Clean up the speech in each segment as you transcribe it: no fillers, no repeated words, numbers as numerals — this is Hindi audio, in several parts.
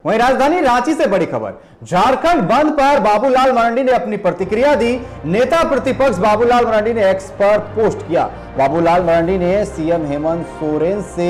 वहीं राजधानी रांची से बड़ी खबर, झारखंड बंद पर बाबूलाल मरांडी ने अपनी प्रतिक्रिया दी। नेता प्रतिपक्ष बाबूलाल मरांडी ने एक्स पर पोस्ट किया। बाबूलाल मरांडी ने सीएम हेमंत सोरेन से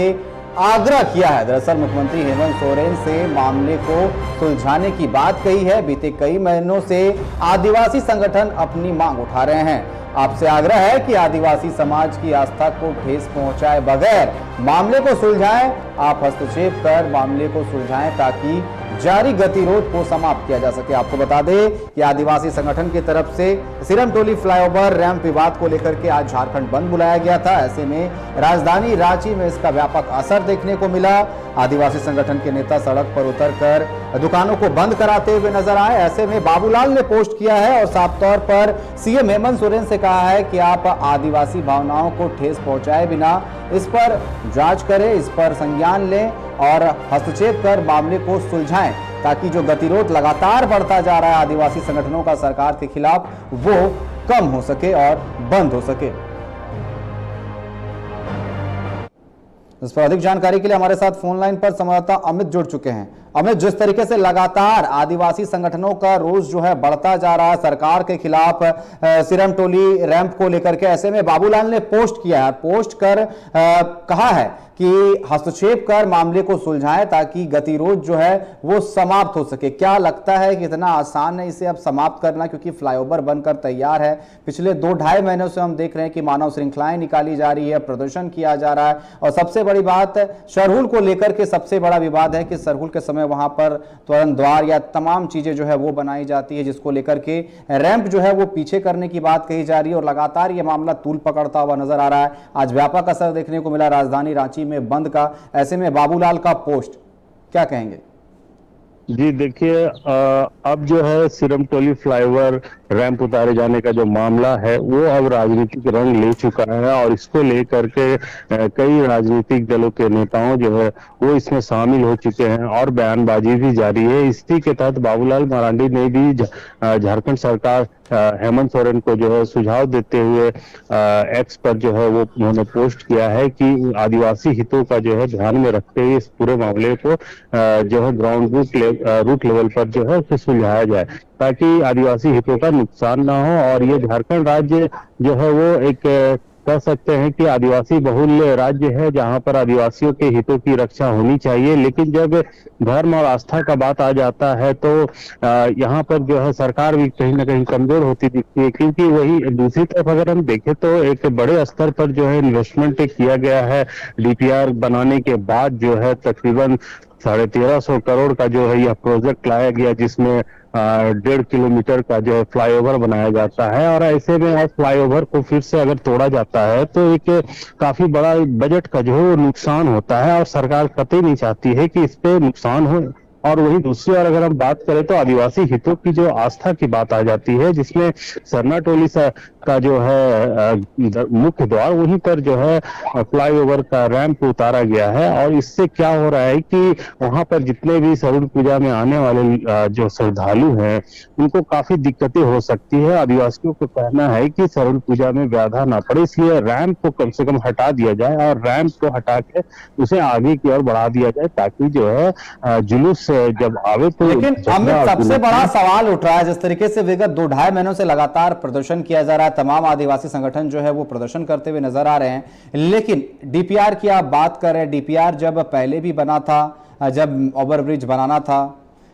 आग्रह किया है। दरअसल मुख्यमंत्री हेमंत सोरेन से मामले को सुलझाने की बात कही है। बीते कई महीनों से आदिवासी संगठन अपनी मांग उठा रहे हैं। आपसे आग्रह है कि आदिवासी समाज की आस्था को ठेस पहुंचाए बगैर मामले को सुलझाएं। आप हस्तक्षेप कर मामले को सुलझाएं ताकि जारी गतिरोध को समाप्त किया जा सके। आपको बता दें कि आदिवासी संगठन की तरफ से सिरमटोली फ्लाईओवर रैंप विवाद को लेकर के आज झारखंड बंद बुलाया गया था। ऐसे में राजधानी रांची में इसका व्यापक असर देखने को मिला। आदिवासी संगठन के नेता सड़क पर उतरकर दुकानों को बंद कराते हुए नजर आए। ऐसे में बाबूलाल ने पोस्ट किया है और साफ तौर पर सीएम हेमंत सोरेन से कहा है कि आप आदिवासी भावनाओं को ठेस पहुंचाए बिना इस पर जांच करें, इस पर संज्ञान लें और हस्तक्षेप कर मामले को सुलझाएं ताकि जो गतिरोध लगातार बढ़ता जा रहा है आदिवासी संगठनों का सरकार के खिलाफ, वो कम हो सके और बंद हो सके। इस पर अधिक जानकारी के लिए हमारे साथ फोन लाइन पर संवाददाता अमित जुड़ चुके हैं। अमित, जिस तरीके से लगातार आदिवासी संगठनों का रोष जो है बढ़ता जा रहा है सरकार के खिलाफ सिरमटोली रैंप को लेकर के, ऐसे में बाबूलाल ने पोस्ट किया है, पोस्ट कर कहा है कि हस्तक्षेप कर मामले को सुलझाएं ताकि गतिरोध जो है वो समाप्त हो सके। क्या लगता है कि इतना आसान है इसे अब समाप्त करना, क्योंकि फ्लाईओवर बनकर तैयार है। पिछले 2-2.5 महीनों से हम देख रहे हैं कि मानव श्रृंखलाएं निकाली जा रही है, प्रदर्शन किया जा रहा है और सबसे बड़ी बात सरहुल को लेकर के सबसे बड़ा विवाद है कि सरहुल के समय वहां पर त्वरण द्वार या तमाम चीजें जो है वो बनाई जाती है, जिसको लेकर के रैंप जो है वो पीछे करने की बात कही जा रही है और लगातार ये मामला तूल पकड़ता हुआ नजर आ रहा है। आज व्यापक असर देखने को मिला राजधानी रांची में बंद का। ऐसे में बाबूलाल का पोस्ट, क्या कहेंगे? जी देखिए, अब जो है सिरमटोली फ्लाईओवर रैंप उतारे जाने का जो मामला है वो अब राजनीतिक रंग ले चुका है और इसको लेकर के कई राजनीतिक दलों के नेताओं जो है वो इसमें शामिल हो चुके हैं और बयानबाजी भी जारी है। इसी के तहत बाबूलाल मरांडी ने भी झारखंड सरकार हेमंत सोरेन को जो है सुझाव देते हुए एक्स पर जो है वो उन्होंने पोस्ट किया है कि आदिवासी हितों का जो है ध्यान में रखते हुए इस पूरे मामले को जो है ग्राउंड रूट लेवल पर जो है उसे सुलझाया जाए ताकि आदिवासी हितों का नुकसान ना हो। और ये झारखंड राज्य जो है वो एक कह सकते हैं कि आदिवासी बहुल राज्य है जहां पर आदिवासियों के हितों की रक्षा होनी चाहिए। लेकिन जब धर्म और आस्था का बात आ जाता है तो यहाँ पर जो है सरकार भी कहीं ना कहीं कमजोर होती दिखती है, क्योंकि वही दूसरी तरफ अगर हम देखें तो एक बड़े स्तर पर जो है इन्वेस्टमेंट किया गया है। डीपीआर बनाने के बाद जो है तकरीबन 1350 करोड़ का जो है यह प्रोजेक्ट लाया गया, जिसमें 1.5 किलोमीटर का जो है फ्लाईओवर बनाया जाता है। और ऐसे में आज फ्लाईओवर को फिर से अगर तोड़ा जाता है तो एक काफी बड़ा बजट का जो है वो नुकसान होता है और सरकार कतई नहीं चाहती है कि इस पे नुकसान हो। और वहीं दूसरी ओर अगर हम बात करें तो आदिवासी हितों की जो आस्था की बात आ जाती है, जिसमें सरनाटोली का जो है मुख्य द्वार वहीं पर जो है फ्लाईओवर का रैंप उतारा गया है। और इससे क्या हो रहा है कि वहां पर जितने भी सरहुल पूजा में आने वाले जो श्रद्धालु हैं उनको काफी दिक्कतें हो सकती है। आदिवासियों को कहना है कि सरहुल पूजा में बाधा ना पड़े, इसलिए रैंप को कम से कम हटा दिया जाए और रैंप को हटा के उसे आगे की ओर बढ़ा दिया जाए ताकि जो है जुलूस जब आवे तो। लेकिन अमित, सबसे बड़ा सवाल उठ रहा है, जिस तरीके से विगत 2-2.5 महीनों से लगातार प्रदर्शन किया जा रहा है, तमाम आदिवासी संगठन जो है वो प्रदर्शन करते हुए नजर आ रहे हैं, लेकिन डीपीआर की आप बात कर रहे हैं, डीपीआर जब पहले भी बना था, जब ओवरब्रिज बनाना था,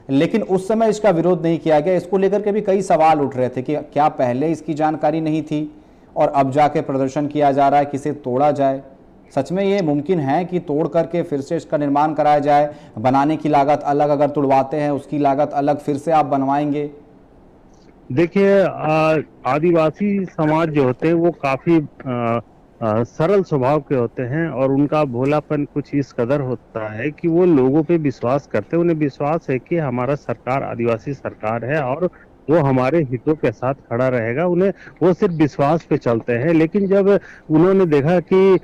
लेकिन उस समय इसका विरोध नहीं किया गया। इसको लेकर के भी कई सवाल उठ रहे थे कि क्या पहले इसकी जानकारी नहीं थी और अब जाके प्रदर्शन किया जा रहा है कि इसे तोड़ा जाए। सच में ये मुमकिन है कि तोड़ करके फिर से इसका निर्माण कराया जाए? बनाने की लागत अलग, अगर तुड़वाते हैं उसकी लागत अलग, फिर से आप बनवाएंगे? देखिए, आदिवासी समाज जो होते हैं वो काफी सरल स्वभाव के होते हैं और उनका भोलापन कुछ इस कदर होता है कि वो लोगों पे विश्वास करते हैं। उन्हें विश्वास है कि हमारा सरकार आदिवासी सरकार है और वो हमारे हितों के साथ खड़ा रहेगा। उन्हें वो सिर्फ विश्वास पे चलते हैं। लेकिन जब उन्होंने देखा कि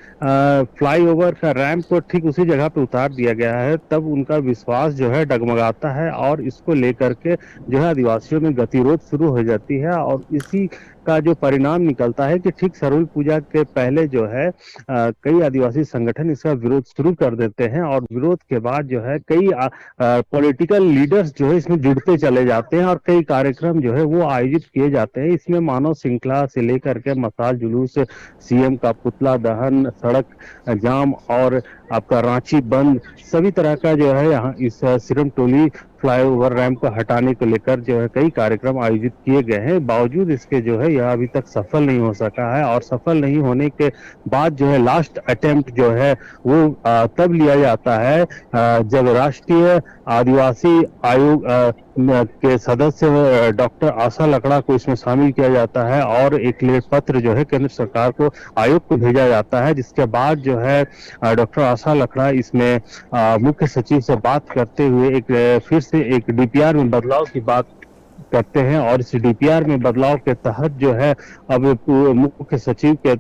फ्लाईओवर का रैंप को ठीक उसी जगह पे उतार दिया गया है, तब उनका विश्वास जो है डगमगाता है और इसको लेकर के जो है आदिवासियों में गतिरोध शुरू हो जाती है। और इसी का जो परिणाम निकलता है कि ठीक सरहुल पूजा के पहले जो है कई आदिवासी संगठन इसका विरोध शुरू कर देते हैं, और विरोध के बाद जो है कई पॉलिटिकल लीडर्स जो है इसमें जुड़ते चले जाते हैं और कई कार्यक्रम जो है वो आयोजित किए जाते हैं। इसमें मानव श्रृंखला से लेकर के मसाल जुलूस, सीएम का पुतला दहन, सड़क जाम और आपका रांची बंद, सभी तरह का जो है यहाँ इस सिरमटोली फ्लाईओवर रैंप को हटाने को लेकर जो है कई कार्यक्रम आयोजित किए गए हैं। बावजूद इसके जो है यह अभी तक सफल नहीं हो सका है, और सफल नहीं होने के बाद जो है लास्ट अटेम्प्ट जो है वो तब लिया जाता है जब राष्ट्रीय आदिवासी आयोग के सदस्य डॉक्टर आशा लकड़ा को इसमें शामिल किया जाता है, और एक लेख पत्र जो है केंद्र सरकार को आयोग को भेजा जाता है, जिसके बाद जो है डॉक्टर आशा लकड़ा इसमें मुख्य सचिव से बात करते हुए फिर से एक डीपीआर में बदलाव की बात करते हैं, और इस डीपीआर में बदलाव के तहत जो है अब मुख्य सचिव के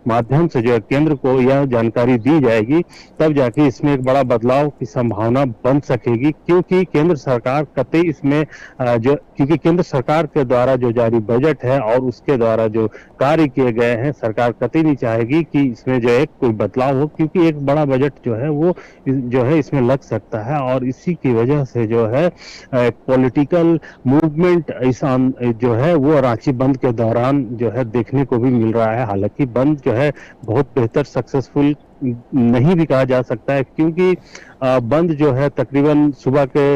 माध्यम से जो है केंद्र को यह जानकारी दी जाएगी, तब जाके इसमें एक बड़ा बदलाव की संभावना बन सकेगी। क्योंकि केंद्र सरकार कतई इसमें क्योंकि केंद्र सरकार के द्वारा जो जारी बजट है और उसके द्वारा जो कार्य किए गए हैं, सरकार कतई नहीं चाहेगी कि इसमें जो है कोई बदलाव हो, क्योंकि एक बड़ा बजट जो है वो जो है इसमें लग सकता है, और इसी की वजह से जो है पॉलिटिकल मूवमेंट ऐसा जो है वो रांची बंद के दौरान जो है देखने को भी मिल रहा है। हालांकि बंद जो है बहुत बेहतर सक्सेसफुल नहीं भी कहा जा सकता है, क्योंकि बंद जो है तकरीबन सुबह के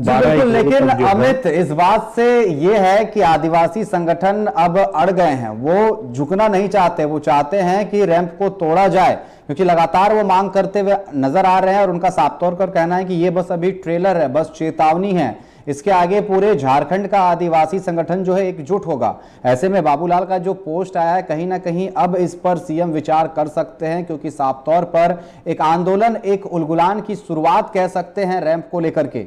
12। लेकिन अमित, इस बात से ये है कि आदिवासी संगठन अब अड़ गए हैं, वो झुकना नहीं चाहते, वो चाहते हैं कि रैंप को तोड़ा जाए, क्योंकि लगातार वो मांग करते हुए नजर आ रहे हैं, और उनका साफ तौर पर कहना है कि ये बस अभी ट्रेलर है, बस चेतावनी है, इसके आगे पूरे झारखंड का आदिवासी संगठन जो है एकजुट होगा। ऐसे में बाबूलाल का जो पोस्ट आया है, कहीं ना कहीं अब इस पर सीएम विचार कर सकते हैं, क्योंकि साफ तौर पर एक आंदोलन, एक उलगुलान की शुरुआत कह सकते हैं रैंप को लेकर के।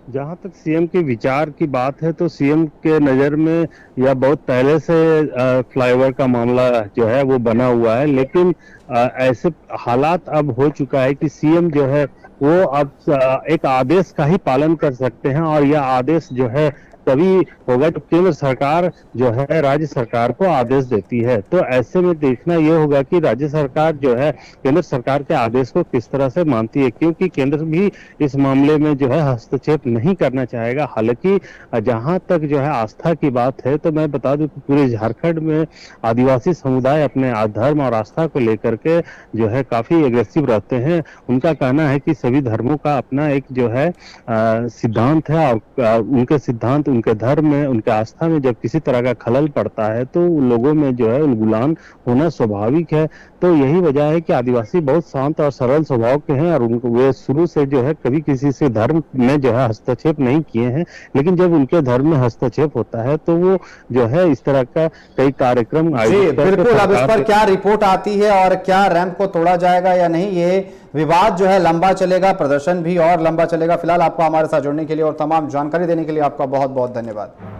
जहां तक सीएम के विचार की बात है, तो सीएम के नजर में यह बहुत पहले से फ्लाईओवर का मामला जो है वो बना हुआ है, लेकिन ऐसे हालात अब हो चुका है कि सीएम जो है वो अब एक आदेश का ही पालन कर सकते हैं, और यह आदेश जो है तभी होगा जब केंद्र सरकार जो है राज्य सरकार को आदेश देती है। तो ऐसे में देखना यह होगा कि राज्य सरकार जो है केंद्र सरकार के आदेश को किस तरह से मानती है, क्योंकि केंद्र भी इस मामले में जो है हस्तक्षेप नहीं करना चाहेगा। हालांकि जहां तक जो है आस्था की बात है, तो मैं बता दूं कि पूरे झारखंड में आदिवासी समुदाय अपने धर्म और आस्था को लेकर के जो है काफी एग्रेसिव रहते हैं। उनका कहना है कि सभी धर्मों का अपना एक जो है सिद्धांत है, और उनके सिद्धांत, उनके धर्म में, उनके आस्था में जब किसी तरह का खलल पड़ता है तो लोगों में जो है उलगुलान होना स्वाभाविक है। तो यही वजह है कि आदिवासी बहुत शांत और सरल स्वभाव के हैं, और उनको वे शुरू से जो है कभी किसी से धर्म में जो है हस्तक्षेप नहीं किए हैं, लेकिन जब उनके धर्म में हस्तक्षेप होता है तो वो जो है इस तरह का कई कार्यक्रम आयोजित। बिल्कुल, अब इस पर क्या रिपोर्ट आती है और क्या रैंप को तोड़ा जाएगा या नहीं, ये विवाद जो है लंबा चलेगा, प्रदर्शन भी और लंबा चलेगा। फिलहाल आपको हमारे साथ जुड़ने के लिए और तमाम जानकारी देने के लिए आपका बहुत बहुत धन्यवाद।